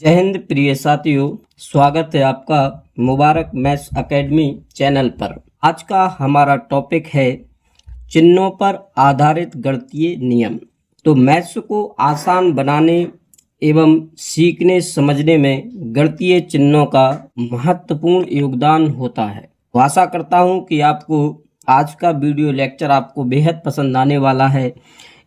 जय हिंद प्रिय साथियों, स्वागत है आपका मुबारक मैथ्स एकेडमी चैनल पर। आज का हमारा टॉपिक है चिन्हों पर आधारित गणितीय नियम। तो मैथ्स को आसान बनाने एवं सीखने समझने में गणितीय चिन्हों का महत्वपूर्ण योगदान होता है। तो आशा करता हूं कि आपको आज का वीडियो लेक्चर आपको बेहद पसंद आने वाला है,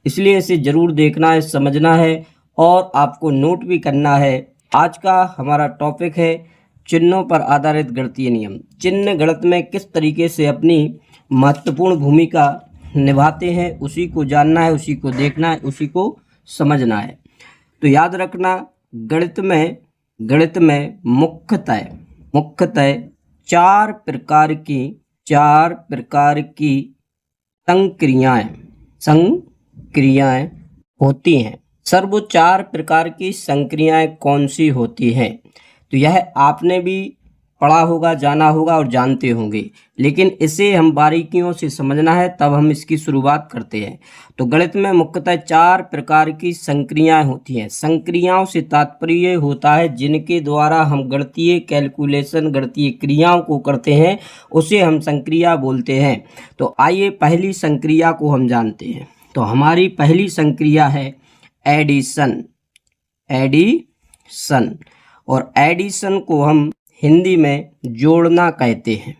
इसलिए इसे ज़रूर देखना है, समझना है और आपको नोट भी करना है। आज का हमारा टॉपिक है चिन्हों पर आधारित गणितीय नियम। चिन्ह गणित में किस तरीके से अपनी महत्वपूर्ण भूमिका निभाते हैं, उसी को जानना है, उसी को देखना है, उसी को समझना है। तो याद रखना, गणित में मुख्यतः चार प्रकार की संक्रियाएं होती हैं। सर वो चार प्रकार की संक्रियाएं कौन सी होती हैं? तो यह आपने भी पढ़ा होगा, जाना होगा और जानते होंगे, लेकिन इसे हम बारीकियों से समझना है, तब हम इसकी शुरुआत करते हैं। तो गणित में मुख्यतः चार प्रकार की संक्रियाएं होती हैं। संक्रियाओं से तात्पर्य होता है जिनके द्वारा हम गणितीय कैलकुलेशन, गणितीय क्रियाओं को करते हैं, उसे हम संक्रिया बोलते हैं। तो आइए पहली संक्रिया को हम जानते हैं। तो हमारी पहली संक्रिया है एडिशन। और एडिशन को हम हिंदी में जोड़ना कहते हैं।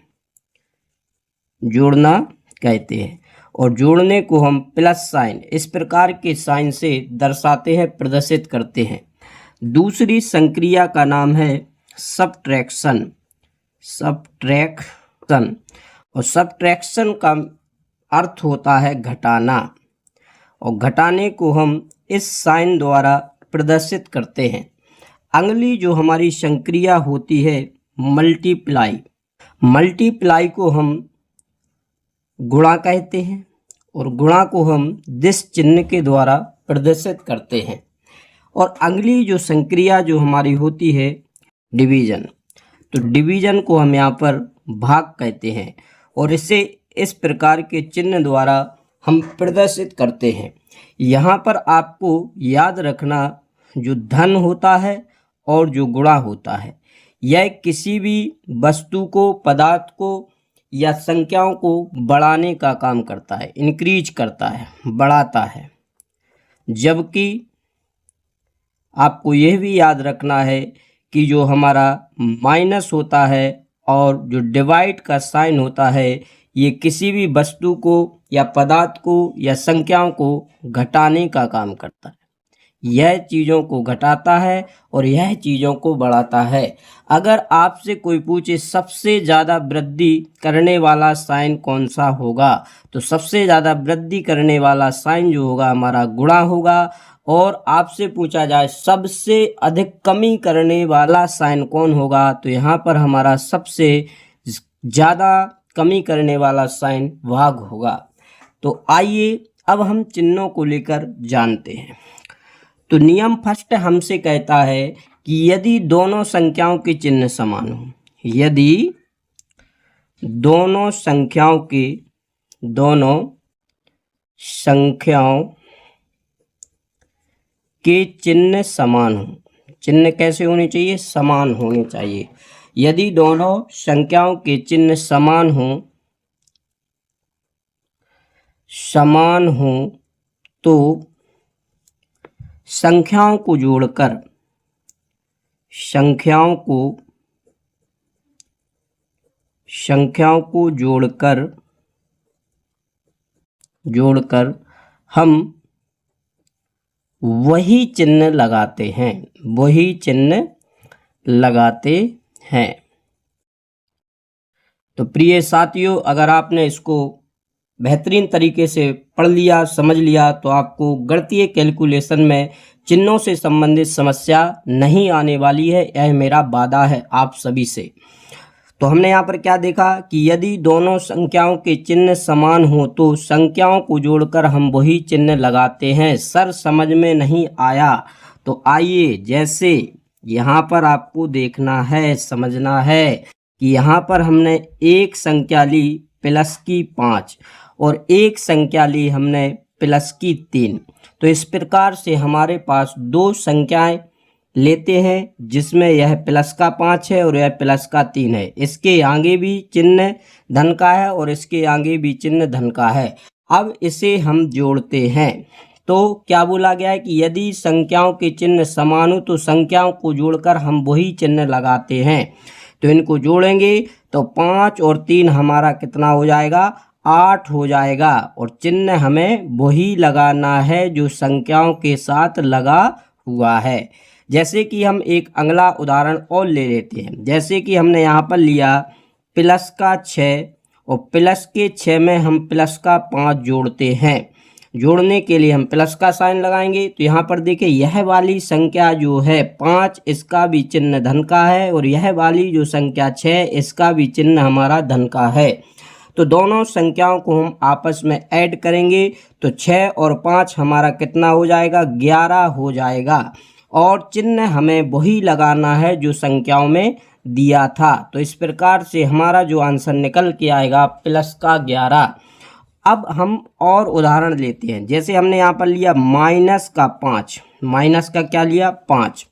और जोड़ने को हम प्लस साइन, इस प्रकार के साइन से दर्शाते हैं, प्रदर्शित करते हैं। दूसरी संक्रिया का नाम है सबट्रैक्शन। और सबट्रैक्शन का अर्थ होता है घटाना, और घटाने को हम इस साइन द्वारा प्रदर्शित करते हैं। अगली जो हमारी संक्रिया होती है मल्टीप्लाई को हम गुणा कहते हैं, और गुणा को हम दिस चिन्ह के द्वारा प्रदर्शित करते हैं। और अगली जो संक्रिया जो हमारी होती है डिवीजन। तो डिवीजन को हम यहाँ पर भाग कहते हैं, और इसे इस प्रकार के चिन्ह द्वारा हम प्रदर्शित करते हैं। यहाँ पर आपको याद रखना, जो धन होता है और जो गुणा होता है, यह किसी भी वस्तु को, पदार्थ को या संख्याओं को बढ़ाने का काम करता है, इंक्रीज करता है, बढ़ाता है। जबकि आपको यह भी याद रखना है कि जो हमारा माइनस होता है और जो डिवाइड का साइन होता है, ये किसी भी वस्तु को या पदार्थ को या संख्याओं को घटाने का काम करता है। यह चीज़ों को घटाता है और यह चीज़ों को बढ़ाता है। अगर आपसे कोई पूछे सबसे ज़्यादा वृद्धि करने वाला साइन कौन सा होगा, तो सबसे ज़्यादा वृद्धि करने वाला साइन जो होगा हमारा गुणा होगा। और आपसे पूछा जाए सबसे अधिक कमी करने वाला साइन कौन होगा, तो यहाँ पर हमारा सबसे ज़्यादा कमी करने वाला साइन भाग होगा। तो आइए अब हम चिन्हों को लेकर जानते हैं। तो नियम फर्स्ट हमसे कहता है कि यदि दोनों संख्याओं के चिन्ह समान हो, यदि दोनों संख्याओं के चिन्ह समान हो। चिन्ह कैसे होने चाहिए? समान होने चाहिए। यदि दोनों संख्याओं के चिन्ह समान हो तो संख्याओं को जोड़कर हम वही चिन्ह लगाते हैं। तो प्रिय साथियों, अगर आपने इसको बेहतरीन तरीके से पढ़ लिया, समझ लिया, तो आपको गणितीय कैलकुलेशन में चिन्हों से संबंधित समस्या नहीं आने वाली है। यह मेरा वादा है आप सभी से। तो हमने यहाँ पर क्या देखा कि यदि दोनों संख्याओं के चिन्ह समान हो तो संख्याओं को जोड़कर हम वही चिन्ह लगाते हैं। सर समझ में नहीं आया तो आइए, जैसे यहाँ पर आपको देखना है, समझना है कि यहाँ पर हमने एक संख्या ली प्लस की 5 और एक संख्या ली हमने प्लस की 3। तो इस प्रकार से हमारे पास दो संख्याएं लेते हैं जिसमें यह प्लस का 5 है और यह प्लस का 3 है। इसके आगे भी चिन्ह धन का है और इसके आगे भी चिन्ह धन का है। अब इसे हम जोड़ते हैं तो क्या बोला गया है कि यदि संख्याओं के चिन्ह समान हो तो संख्याओं को जोड़कर हम वही चिन्ह लगाते हैं। तो इनको जोड़ेंगे तो 5 और 3 हमारा कितना हो जाएगा, 8 हो जाएगा। और चिन्ह हमें वही लगाना है जो संख्याओं के साथ लगा हुआ है। जैसे कि हम एक अगला उदाहरण और ले लेते हैं। जैसे कि हमने यहाँ पर लिया प्लस का 6 और प्लस के 6 में हम प्लस का 5 जोड़ते हैं। जोड़ने के लिए हम प्लस का साइन लगाएंगे तो यहाँ पर देखिए यह वाली संख्या जो है 5 इसका भी चिन्ह धन का है और यह वाली जो संख्या 6 इसका भी चिन्ह हमारा धन का है। तो दोनों संख्याओं को हम आपस में ऐड करेंगे तो 6 और 5 हमारा कितना हो जाएगा, 11 हो जाएगा। और चिन्ह हमें वही लगाना है जो संख्याओं में दिया था। तो इस प्रकार से हमारा जो आंसर निकल के आएगा प्लस का 11। अब हम और उदाहरण लेते हैं। जैसे हमने यहाँ पर लिया माइनस का 5, माइनस का क्या लिया 5,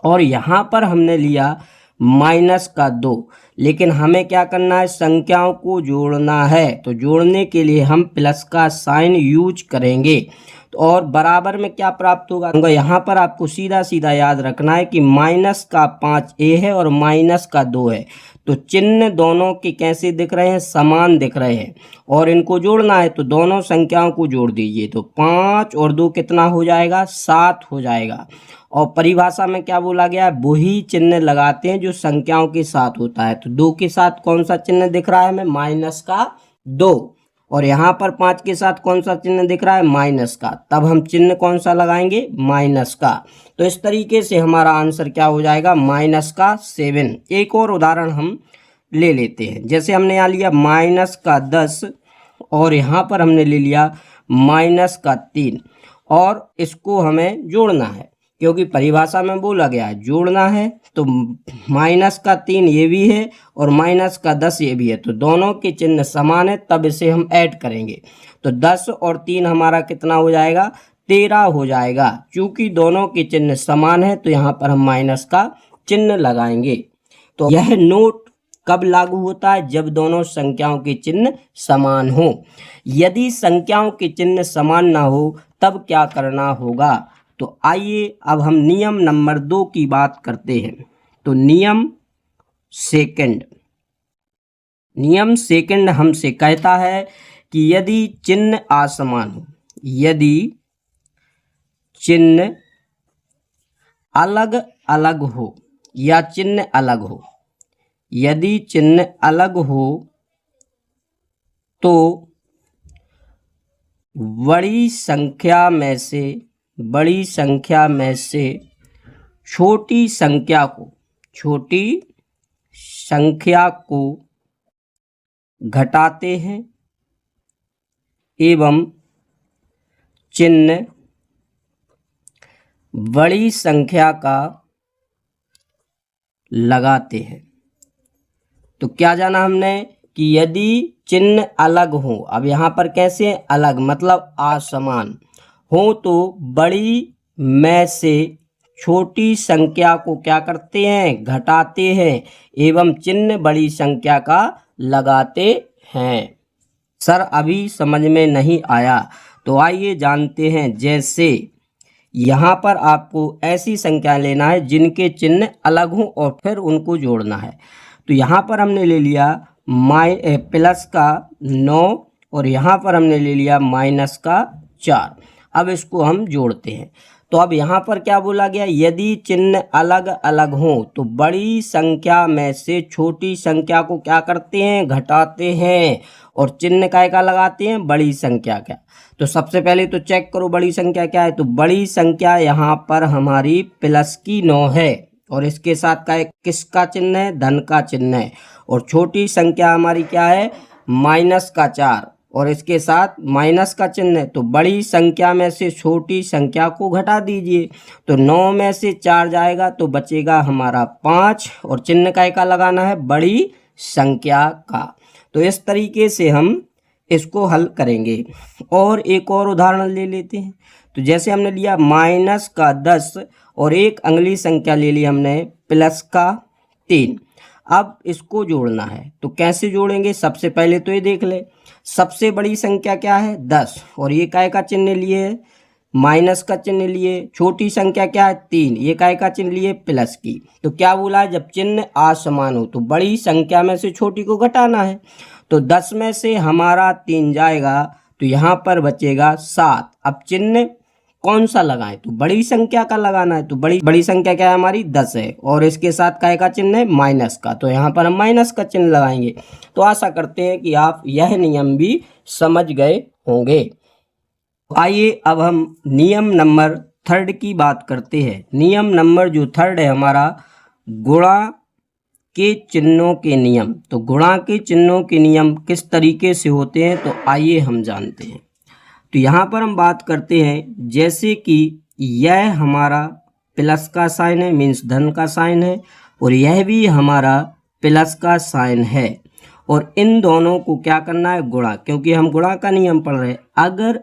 और यहाँ पर हमने लिया माइनस का 2। लेकिन हमें क्या करना है, संख्याओं को जोड़ना है। तो जोड़ने के लिए हम प्लस का साइन यूज करेंगे। तो और बराबर में क्या प्राप्त होगा, यहाँ पर आपको सीधा सीधा याद रखना है कि माइनस का 5 ए है और माइनस का 2 है। तो चिन्ह दोनों के कैसे दिख रहे हैं, समान दिख रहे हैं। और इनको जोड़ना है तो दोनों संख्याओं को जोड़ दीजिए तो 5 और 2 कितना हो जाएगा, 7 हो जाएगा। और परिभाषा में क्या बोला गया है, वही चिन्ह लगाते हैं जो संख्याओं के साथ होता है। तो 2 के साथ कौन सा चिन्ह दिख रहा है हमें, माइनस का 2। और यहाँ पर 5 के साथ कौन सा चिन्ह दिख रहा है, माइनस का। तब हम चिन्ह कौन सा लगाएंगे, माइनस का। तो इस तरीके से हमारा आंसर क्या हो जाएगा, माइनस का 7। एक और उदाहरण हम ले लेते हैं। जैसे हमने यहाँ लिया माइनस का 10 और यहाँ पर हमने ले लिया माइनस का 3 और इसको हमें जोड़ना है क्योंकि परिभाषा में बोला गया है जोड़ना है। तो माइनस का 3 ये भी है और माइनस का 10 ये भी है। तो दोनों के चिन्ह समान है तब इसे हम ऐड करेंगे। तो 10 और 3 हमारा कितना हो जाएगा, 13 हो जाएगा। चूंकि दोनों के चिन्ह समान है तो यहाँ पर हम माइनस का चिन्ह लगाएंगे। तो यह नोट कब लागू होता है, जब दोनों संख्याओं के चिन्ह समान हो। यदि संख्याओं के चिन्ह समान ना हो तब क्या करना होगा। तो आइए अब हम नियम नंबर 2 की बात करते हैं। तो नियम सेकंड हमसे कहता है कि यदि चिन्ह असमान हो, यदि चिन्ह अलग अलग हो या चिन्ह अलग हो, यदि चिन्ह अलग हो तो बड़ी संख्या में से छोटी संख्या को घटाते हैं एवं चिन्ह बड़ी संख्या का लगाते हैं। तो क्या जाना हमने कि यदि चिन्ह अलग हो, अब यहाँ पर कैसे अलग मतलब असमान हो, तो बड़ी में से छोटी संख्या को क्या करते हैं, घटाते हैं एवं चिन्ह बड़ी संख्या का लगाते हैं। सर अभी समझ में नहीं आया, तो आइए जानते हैं। जैसे यहाँ पर आपको ऐसी संख्या लेना है जिनके चिन्ह अलग हों और फिर उनको जोड़ना है। तो यहाँ पर हमने ले लिया प्लस का 9 और यहाँ पर हमने ले लिया माइनस का 4। अब इसको हम जोड़ते हैं। तो अब यहाँ पर क्या बोला गया, यदि चिन्ह अलग अलग हों तो बड़ी संख्या में से छोटी संख्या को क्या करते हैं, घटाते हैं और चिन्ह का लगाते हैं, बड़ी संख्या का। तो सबसे पहले तो चेक करो बड़ी संख्या क्या है। तो बड़ी संख्या यहाँ पर हमारी प्लस की 9 है और इसके साथ का किसका चिन्ह है, धन का चिन्ह है। और छोटी संख्या हमारी क्या है, माइनस का 4 और इसके साथ माइनस का चिन्ह है। तो बड़ी संख्या में से छोटी संख्या को घटा दीजिए। तो 9 में से 4 जाएगा तो बचेगा हमारा 5 और चिन्ह का लगाना है, बड़ी संख्या का। तो इस तरीके से हम इसको हल करेंगे। और एक और उदाहरण ले लेते हैं। तो जैसे हमने लिया माइनस का 10 और एक अगली संख्या ले ली हमने प्लस का 3। अब इसको जोड़ना है तो कैसे जोड़ेंगे, सबसे पहले तो ये देख ले सबसे बड़ी संख्या क्या है 10 और ये काय का चिन्ह लिए है माइनस का चिन्ह लिए, छोटी संख्या क्या है 3, ये काय का चिन्ह लिए प्लस की। तो क्या बोला है, जब चिन्ह असमान हो तो बड़ी संख्या में से छोटी को घटाना है। तो 10 में से हमारा 3 जाएगा तो यहाँ पर बचेगा 7। अब चिन्ह कौन सा लगाएं, तो बड़ी संख्या का लगाना है। तो बड़ी संख्या क्या है हमारी 10 है और इसके साथ काय का चिन्ह है माइनस का, तो यहाँ पर हम माइनस का चिन्ह लगाएंगे। तो आशा करते हैं कि आप यह नियम भी समझ गए होंगे। आइए अब हम नियम नंबर 3 की बात करते हैं। नियम नंबर जो 3 है हमारा गुणा के चिन्हों के नियम। तो गुणा के चिन्हों के नियम किस तरीके से होते हैं, तो आइए हम जानते हैं। तो यहाँ पर हम बात करते हैं जैसे कि यह हमारा प्लस का साइन है, मीन्स धन का साइन है, और यह भी हमारा प्लस का साइन है, और इन दोनों को क्या करना है गुणा, क्योंकि हम गुणा का नियम पढ़ रहे हैं। अगर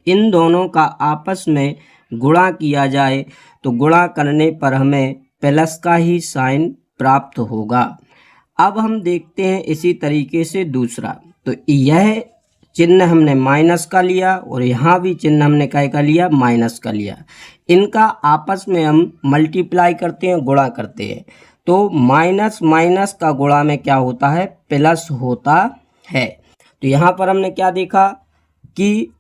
इन दोनों का आपस में गुणा किया जाए तो गुणा करने पर हमें प्लस का ही साइन प्राप्त होगा। अब हम देखते हैं इसी तरीके से दूसरा। तो यह चिन्ह हमने माइनस का लिया और यहाँ भी चिन्ह हमने काय का लिया माइनस का लिया। इनका आपस में हम मल्टीप्लाई करते हैं, गुणा करते हैं। तो माइनस माइनस का गुणा में क्या होता है प्लस होता है। तो यहाँ पर हमने क्या देखा कि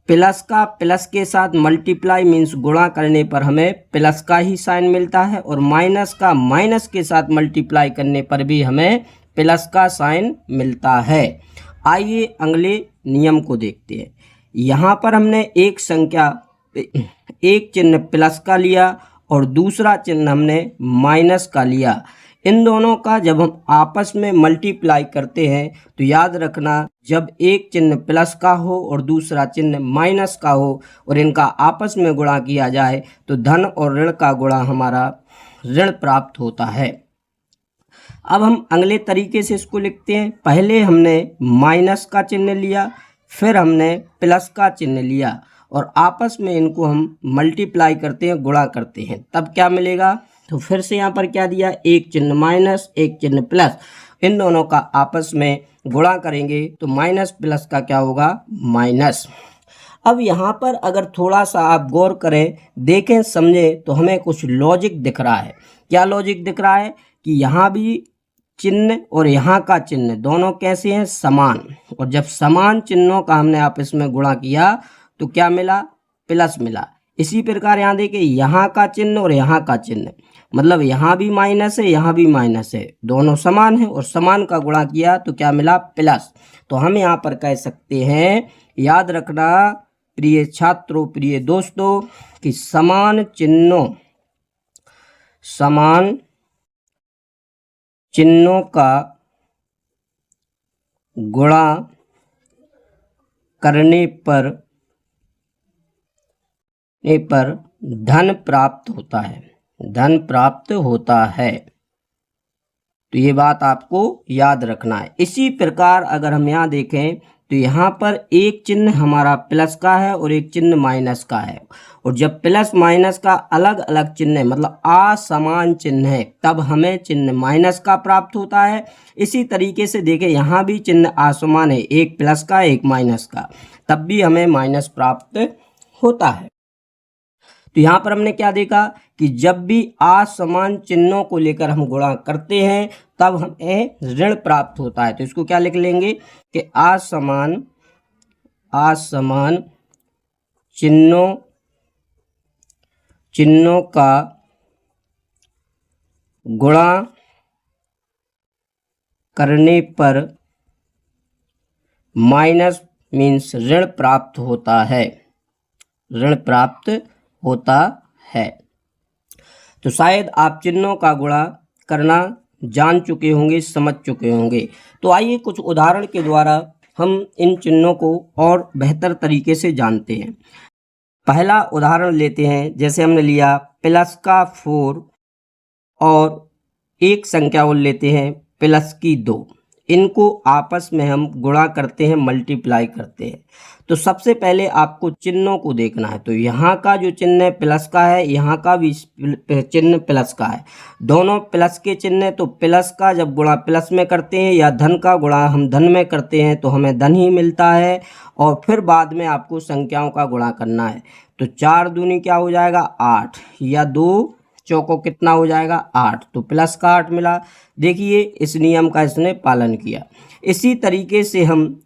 प्लस का प्लस के साथ मल्टीप्लाई मीन्स गुणा करने पर हमें प्लस का ही साइन मिलता है, और माइनस का माइनस के साथ मल्टीप्लाई करने पर भी हमें प्लस का साइन मिलता है। आइए अगले नियम को देखते हैं। यहाँ पर हमने एक चिन्ह प्लस का लिया और दूसरा चिन्ह हमने माइनस का लिया। इन दोनों का जब हम आपस में मल्टीप्लाई करते हैं तो याद रखना, जब एक चिन्ह प्लस का हो और दूसरा चिन्ह माइनस का हो और इनका आपस में गुणा किया जाए तो धन और ऋण का गुणा हमारा ऋण प्राप्त होता है। अब हम अगले तरीके से इसको लिखते हैं। पहले हमने माइनस का चिन्ह लिया, फिर हमने प्लस का चिन्ह लिया और आपस में इनको हम मल्टीप्लाई करते हैं, गुणा करते हैं, तब क्या मिलेगा। तो फिर से यहाँ पर क्या दिया, एक चिन्ह माइनस एक चिन्ह प्लस, इन दोनों का आपस में गुणा करेंगे तो माइनस प्लस का क्या होगा माइनस। अब यहाँ पर अगर थोड़ा सा आप गौर करें, देखें, समझें तो हमें कुछ लॉजिक दिख रहा है। क्या लॉजिक दिख रहा है कि यहाँ भी चिन्ह और यहाँ का चिन्ह दोनों कैसे हैं समान, और जब समान चिन्हों का हमने आपस में गुणा किया तो क्या मिला प्लस मिला। इसी प्रकार यहाँ देखिए यहाँ का चिन्ह और यहाँ का चिन्ह, मतलब यहाँ भी माइनस है यहाँ भी माइनस है, दोनों समान है और समान का गुणा किया तो क्या मिला प्लस। तो हम यहाँ पर कह सकते हैं, याद रखना प्रिय छात्रों प्रिय दोस्तों, कि समान चिन्हों का गुणा करने पर धन प्राप्त होता है, धन प्राप्त होता है। तो ये बात आपको याद रखना है। इसी प्रकार अगर हम यहाँ देखें तो यहाँ पर एक चिन्ह हमारा प्लस का है और एक चिन्ह माइनस का है, और जब प्लस माइनस का अलग अलग चिन्ह है मतलब असमान चिन्ह है तब हमें चिन्ह माइनस का प्राप्त होता है। इसी तरीके से देखें यहाँ भी चिन्ह असमान है, एक प्लस का एक माइनस का, तब भी हमें माइनस प्राप्त होता है। तो यहाँ पर हमने क्या देखा कि जब भी असमान चिन्हों को लेकर हम गुणा करते हैं तब हमें ऋण प्राप्त होता है। तो इसको क्या लिख लेंगे कि असमान चिन्हों का गुणा करने पर माइनस मीन्स ऋण प्राप्त होता है, ऋण प्राप्त होता है। तो शायद आप चिन्हों का गुणा करना जान चुके होंगे, समझ चुके होंगे। तो आइए कुछ उदाहरण के द्वारा हम इन चिन्हों को और बेहतर तरीके से जानते हैं। पहला उदाहरण लेते हैं, जैसे हमने लिया प्लस का 4 और एक संख्या और लेते हैं प्लस की 2। इनको आपस में हम गुणा करते हैं, मल्टीप्लाई करते हैं। तो सबसे पहले आपको चिन्हों को देखना है। तो यहाँ का जो चिन्ह प्लस का है, यहाँ का भी चिन्ह प्लस का है, दोनों प्लस के चिन्ह। तो प्लस का जब गुणा प्लस में करते हैं या धन का गुणा हम धन में करते हैं तो हमें धन ही मिलता है, और फिर बाद में आपको संख्याओं का गुणा करना है। तो 4 दूनी क्या हो जाएगा 8, या 2 चौको कितना हो जाएगा 8, तो प्लस का 8 मिला। देखिए इस नियम का इसने पालन किया। इसी तरीके से हम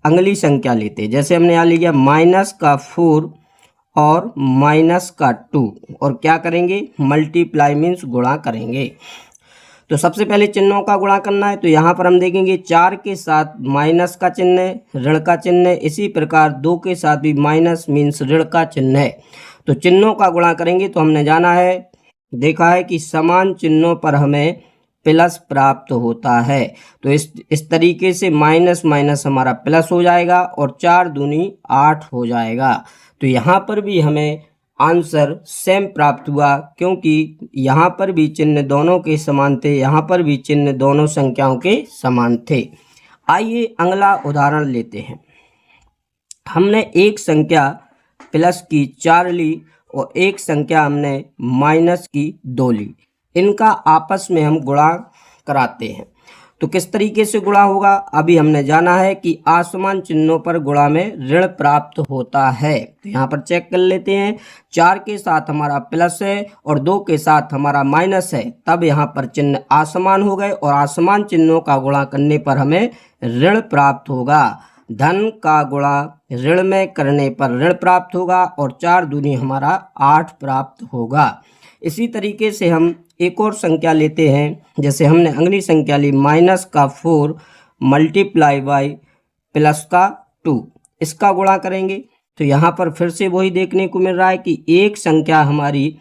अगली संख्या लेते हैं। जैसे हमने यहाँ लिया माइनस का 4 और माइनस का 2, और क्या करेंगे मल्टीप्लाई मीन्स गुणा करेंगे। तो सबसे पहले चिन्हों का गुणा करना है। तो यहाँ पर हम देखेंगे 4 के साथ माइनस का चिन्ह है, ऋण का चिन्ह है। इसी प्रकार 2 के साथ भी माइनस मीन्स ऋण का चिन्ह है। तो चिन्हों का गुणा करेंगे तो हमने जाना है, देखा है कि समान चिन्हों पर हमें प्लस प्राप्त होता है। तो इस तरीके से माइनस माइनस हमारा प्लस हो जाएगा और 4 दूनी 8 हो जाएगा। तो यहाँ पर भी हमें आंसर सेम प्राप्त हुआ, क्योंकि यहाँ पर भी चिन्ह दोनों के समान थे, यहाँ पर भी चिन्ह दोनों संख्याओं के समान थे। आइए अगला उदाहरण लेते हैं। हमने एक संख्या प्लस की 4 ली और एक संख्या हमने माइनस की 2 ली। इनका आपस में हम गुणा कराते हैं। तो किस तरीके से गुणा होगा, अभी हमने जाना है कि आसमान चिन्हों पर गुणा में ऋण प्राप्त होता है। तो यहाँ पर चेक कर लेते हैं, 4 के साथ हमारा प्लस है और 2 के साथ हमारा माइनस है, तब यहाँ पर चिन्ह आसमान हो गए और आसमान चिन्हों का गुणा करने पर हमें ऋण प्राप्त होगा। धन का गुणा ऋण में करने पर ऋण प्राप्त होगा और 4 दूनी हमारा 8 प्राप्त होगा। इसी तरीके से हम एक और संख्या लेते हैं। जैसे हमने अगली संख्या ली माइनस का 4 मल्टीप्लाई बाई प्लस का 2, इसका गुणा करेंगे। तो यहाँ पर फिर से वही देखने को मिल रहा है कि एक संख्या हमारी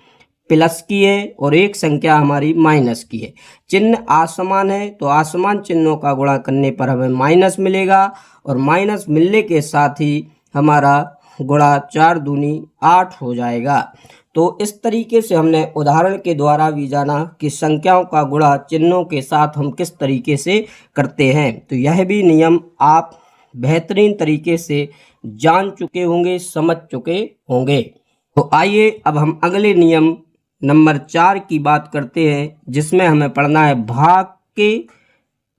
प्लस की है और एक संख्या हमारी माइनस की है। चिन्ह आसमान है तो आसमान चिन्हों का गुणा करने पर हमें माइनस मिलेगा, और माइनस मिलने के साथ ही हमारा गुणा 4 दूनी 8 हो जाएगा। तो इस तरीके से हमने उदाहरण के द्वारा भी जाना कि संख्याओं का गुणा चिन्हों के साथ हम किस तरीके से करते हैं। तो यह भी नियम आप बेहतरीन तरीके से जान चुके होंगे, समझ चुके होंगे। तो आइए अब हम अगले नियम नंबर 4 की बात करते हैं, जिसमें हमें पढ़ना है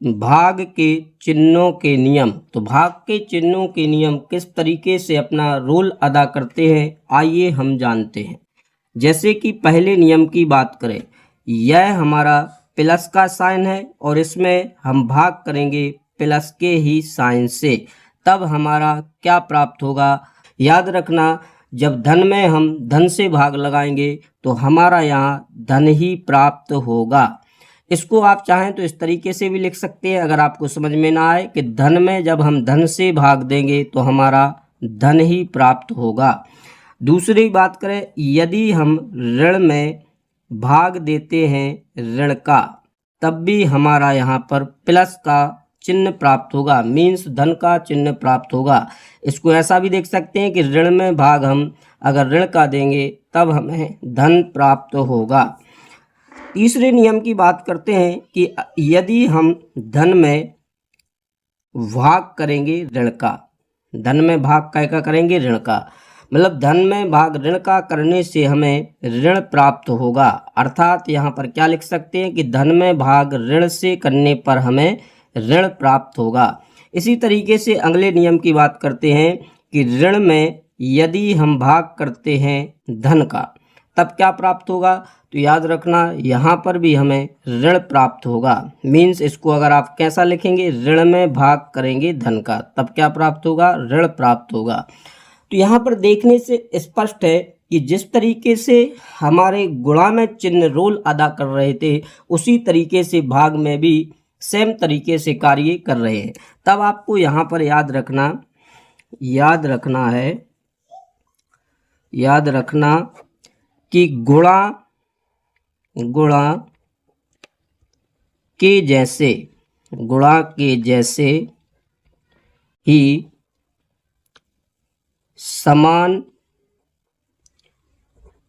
भाग के चिन्हों के नियम। तो भाग के चिन्हों के नियम किस तरीके से अपना रोल अदा करते हैं, आइए हम जानते हैं। जैसे कि पहले नियम की बात करें, यह हमारा प्लस का साइन है और इसमें हम भाग करेंगे प्लस के ही साइन से, तब हमारा क्या प्राप्त होगा। याद रखना, जब धन में हम धन से भाग लगाएंगे तो हमारा यहाँ धन ही प्राप्त होगा। इसको आप चाहें तो इस तरीके से भी लिख सकते हैं, अगर आपको समझ में ना आए, कि धन में जब हम धन से भाग देंगे तो हमारा धन ही प्राप्त होगा। दूसरी बात करें, यदि हम ऋण में भाग देते हैं ऋण का, तब भी हमारा यहाँ पर प्लस का चिन्ह प्राप्त होगा, मीन्स धन का चिन्ह प्राप्त होगा। इसको ऐसा भी देख सकते हैं कि ऋण में भाग हम अगर ऋण का देंगे तब हमें धन प्राप्त होगा। तीसरे नियम की बात करते हैं कि यदि हम धन में भाग करेंगे ऋण का, धन में भाग क्या करेंगे ऋण का, मतलब धन में भाग ऋण का करने से हमें ऋण प्राप्त होगा। अर्थात यहाँ पर क्या लिख सकते हैं कि धन में भाग ऋण से करने पर हमें ऋण प्राप्त होगा। इसी तरीके से अगले नियम की बात करते हैं कि ऋण में यदि हम भाग करते हैं धन का, तब क्या प्राप्त होगा। तो याद रखना, यहाँ पर भी हमें ऋण प्राप्त होगा। मीन्स इसको अगर आप कैसा लिखेंगे, ऋण में भाग करेंगे धन का, तब क्या प्राप्त होगा, ऋण प्राप्त होगा। तो यहाँ पर देखने से स्पष्ट है कि जिस तरीके से हमारे गुणा में चिन्ह रोल अदा कर रहे थे, उसी तरीके से भाग में भी सेम तरीके से कार्य कर रहे हैं। तब आपको यहाँ पर याद रखना कि गुणा के जैसे ही समान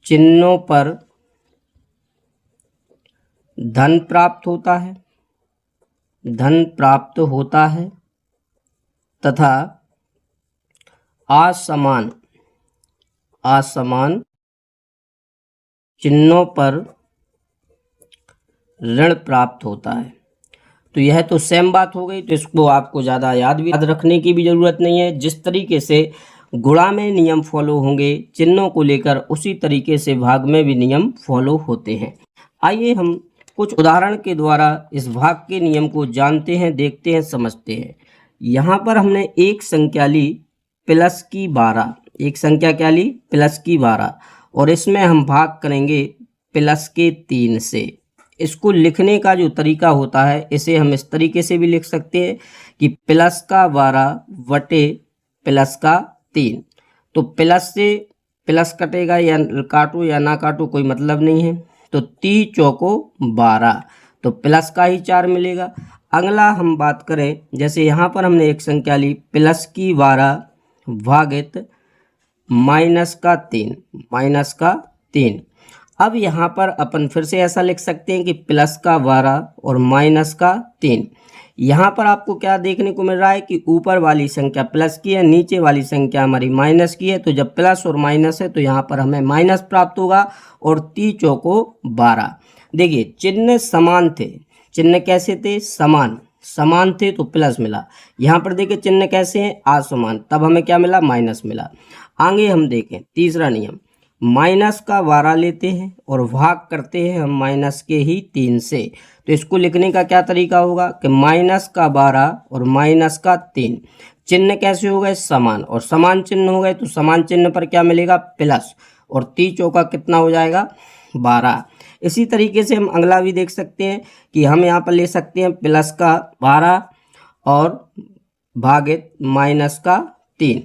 चिन्हों पर धन प्राप्त होता है, धन प्राप्त होता है तथा असमान चिन्हों पर ऋण प्राप्त होता है। तो यह तो सेम बात हो गई, तो इसको आपको ज़्यादा याद रखने की भी ज़रूरत नहीं है। जिस तरीके से गुणा में नियम फॉलो होंगे चिन्हों को लेकर, उसी तरीके से भाग में भी नियम फॉलो होते हैं। आइए हम कुछ उदाहरण के द्वारा इस भाग के नियम को जानते हैं, देखते हैं, समझते हैं। यहाँ पर हमने एक संख्या ली प्लस की 12, एक संख्या क्या ली प्लस की 12, और इसमें हम भाग करेंगे प्लस के 3 से। इसको लिखने का जो तरीका होता है, इसे हम इस तरीके से भी लिख सकते हैं कि प्लस का 12 बटे प्लस का 3। तो प्लस से प्लस कटेगा, या काटो या ना काटो कोई मतलब नहीं है। तो 3 चौको 12, तो प्लस का ही 4 मिलेगा। अगला हम बात करें, जैसे यहाँ पर हमने एक संख्या ली प्लस की 12 भागित माइनस का 3। अब यहाँ पर अपन फिर से ऐसा लिख सकते हैं कि प्लस का 12 और माइनस का 3। यहाँ पर आपको क्या देखने को मिल रहा है कि ऊपर वाली संख्या प्लस की है, नीचे वाली संख्या हमारी माइनस की है। तो जब प्लस और माइनस है तो यहाँ पर हमें माइनस प्राप्त होगा, और 3 चौको 12। देखिए चिन्ह समान थे, चिन्ह कैसे थे, समान थे तो प्लस मिला। यहाँ पर देखिए चिन्ह कैसे हैं, असमान, तब हमें क्या मिला, माइनस मिला। आगे हम देखें तीसरा नियम, माइनस का 12 लेते हैं और भाग करते हैं हम माइनस के ही 3 से। तो इसको लिखने का क्या तरीका होगा कि माइनस का 12 और माइनस का 3, चिन्ह कैसे हो गए, समान, और समान चिन्ह हो गए तो समान चिन्ह पर क्या मिलेगा, प्लस, और 3 चौका कितना हो जाएगा, 12। इसी तरीके से हम अगला भी देख सकते हैं कि हम यहाँ पर ले सकते हैं प्लस का 12 और भागित माइनस का 3।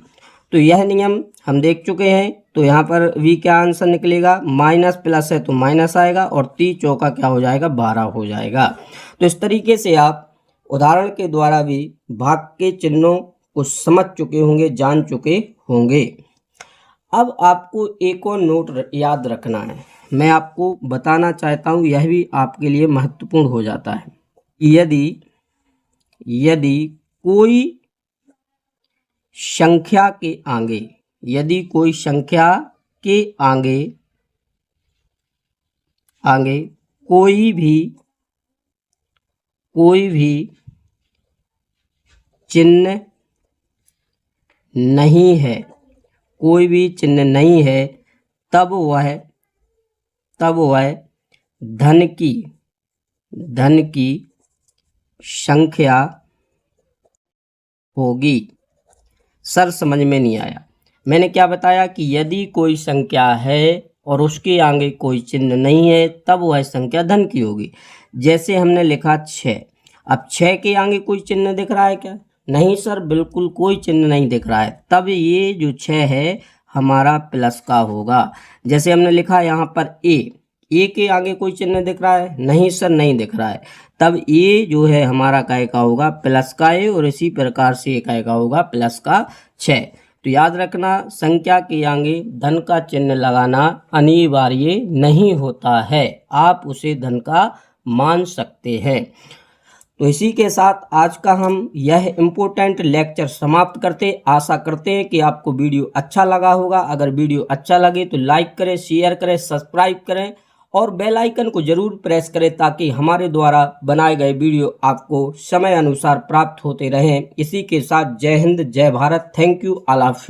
तो यह नियम हम देख चुके हैं। तो यहाँ पर भी क्या आंसर निकलेगा, माइनस प्लस है तो माइनस आएगा, और 3 चौका क्या हो जाएगा, 12 हो जाएगा। तो इस तरीके से आप उदाहरण के द्वारा भी भाग के चिन्हों को समझ चुके होंगे, जान चुके होंगे। अब आपको एक और नोट याद रखना है, मैं आपको बताना चाहता हूँ, यह भी आपके लिए महत्वपूर्ण हो जाता है। यदि कोई संख्या के आगे, यदि कोई संख्या के आगे कोई भी चिन्ह नहीं है, कोई भी चिन्ह नहीं है, तब वह धन की संख्या होगी। सर समझ में नहीं आया, मैंने क्या बताया कि यदि कोई संख्या है और उसके आगे कोई चिन्ह नहीं है, तब वह संख्या धन की होगी। जैसे हमने लिखा 6, अब 6 के आगे कोई चिन्ह दिख रहा है क्या, नहीं सर, बिल्कुल कोई चिन्ह नहीं दिख रहा है, तब ये जो 6 है हमारा प्लस का होगा। जैसे हमने लिखा यहाँ पर ए के आगे कोई चिन्ह दिख रहा है, नहीं सर, नहीं दिख रहा है, तब ये जो है हमारा काय का होगा, प्लस का ए, और इसी प्रकार से ये काय का होगा, प्लस का 6। तो याद रखना, संख्या के आगे धन का चिन्ह लगाना अनिवार्य नहीं होता है, आप उसे धन का मान सकते हैं। तो इसी के साथ आज का हम यह इम्पोर्टेंट लेक्चर समाप्त करते। आशा करते हैं कि आपको वीडियो अच्छा लगा होगा। अगर वीडियो अच्छा लगे तो लाइक करें, शेयर करें, सब्सक्राइब करें और बेल आइकन को जरूर प्रेस करें, ताकि हमारे द्वारा बनाए गए वीडियो आपको समय अनुसार प्राप्त होते रहें। इसी के साथ जय हिंद, जय Bharat, thank you, all of you.